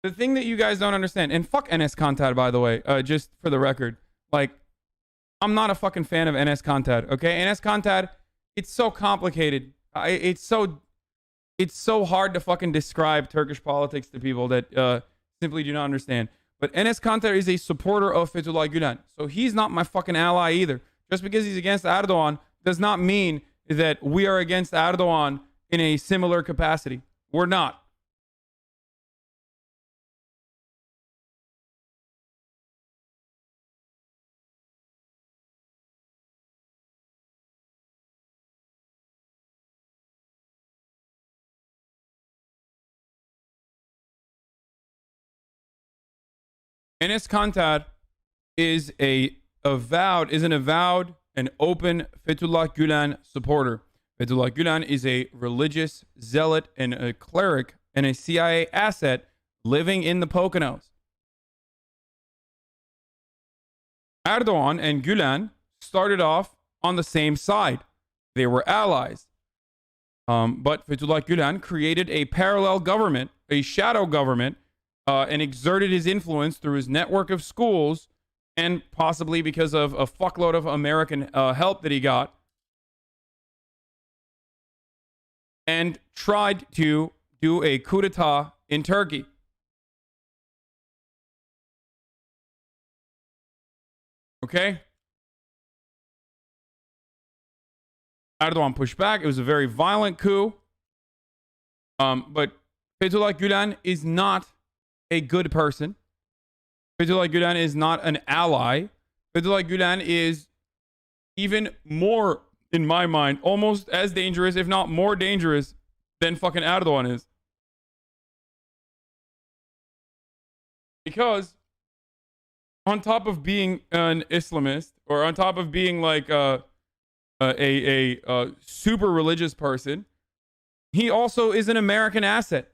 The thing that you guys don't understand, and fuck Enes Kanter, by the way, just for the record, like, I'm not a fucking fan of Enes Kanter, okay? Enes Kanter, it's so complicated. It's so hard to fucking describe Turkish politics to people that simply do not understand. But Enes Kanter is a supporter of Fethullah Gülen. So he's not my fucking ally either. Just because he's against Erdogan does not mean that we are against Erdogan in a similar capacity. We're not. Enes Kanter is an avowed and open Fethullah Gülen supporter. Fethullah Gülen is a religious zealot and a cleric and a CIA asset living in the Poconos. Erdogan and Gülen started off on the same side. They were allies. But Fethullah Gülen created a parallel government, a shadow government, and exerted his influence through his network of schools and possibly because of a fuckload of American help that he got, and tried to do a coup d'etat in Turkey. Okay? Erdogan pushed back. It was a very violent coup. But Fethullah Gülen is not a good person. Fethullah Gülen is not an ally. Fethullah Gülen is even more, in my mind, almost as dangerous, if not more dangerous, than fucking Erdogan is. Because on top of being an Islamist, or on top of being like a super religious person, he also is an American asset.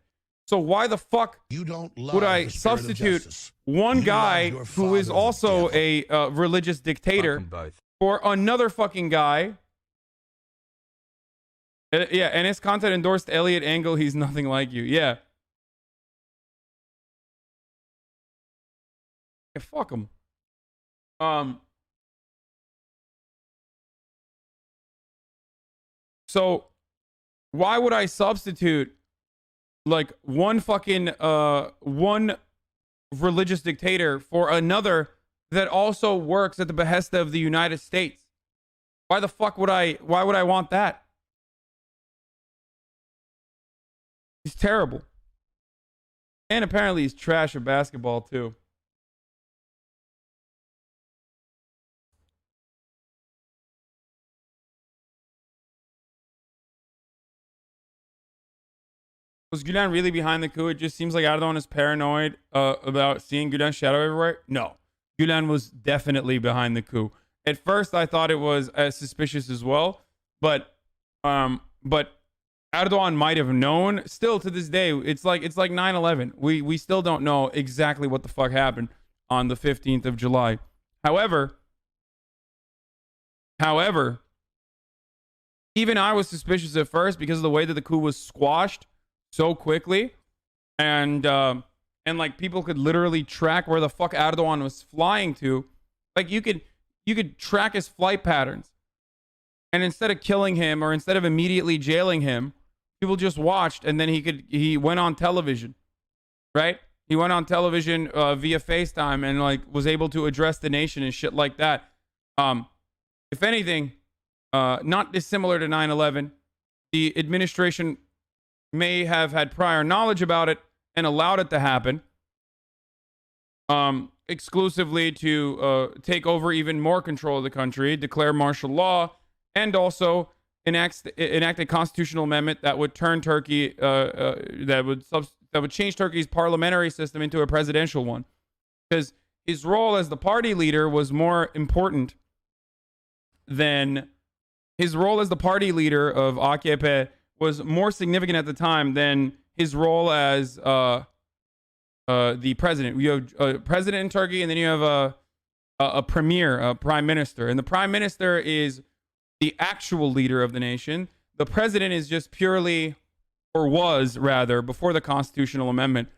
So why the fuck would I substitute one guy who is also a religious dictator for another fucking guy? Yeah, Enes Kanter endorsed Elliot Engel. He's nothing like you. Yeah. Yeah, fuck him. So why would I substitute like one fucking one religious dictator for another that also works at the behest of the United States? Why the fuck would I want that? He's terrible. And apparently he's trash at basketball too. Was Gülen really behind the coup? It just seems like Erdogan is paranoid about seeing Gülen's shadow everywhere. No. Gülen was definitely behind the coup. At first, I thought it was suspicious as well. But Erdogan might have known. Still, to this day, it's like 9/11. We still don't know exactly what the fuck happened on the 15th of July. However, even I was suspicious at first because of the way that the coup was squashed so quickly, and like people could literally track where the fuck Erdogan was flying to. Like you could track his flight patterns, and instead of killing him or instead of immediately jailing him, people just watched, and then he went on television, right? He went on television via FaceTime and like was able to address the nation and shit like that. If anything, not dissimilar to 9/11, the administration may have had prior knowledge about it and allowed it to happen, exclusively to take over even more control of the country, declare martial law, and also enact a constitutional amendment that would turn Turkey, that would change Turkey's parliamentary system into a presidential one. Because his role as the party leader was more important than his role as the party leader of AKP was more significant at the time than his role as the president. You have a president in Turkey, and then you have a premier, a prime minister. And the prime minister is the actual leader of the nation. The president is just purely, or was rather, before the constitutional amendment,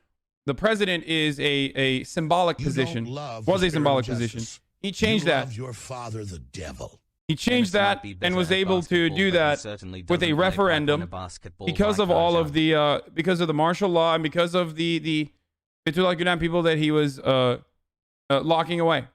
the president is a symbolic position. Was a symbolic position. He changed that. Your father, the devil. He changed that and was able to do that with a referendum because of all of the because of the martial law and because of the Fethullah Gulen people that he was locking away.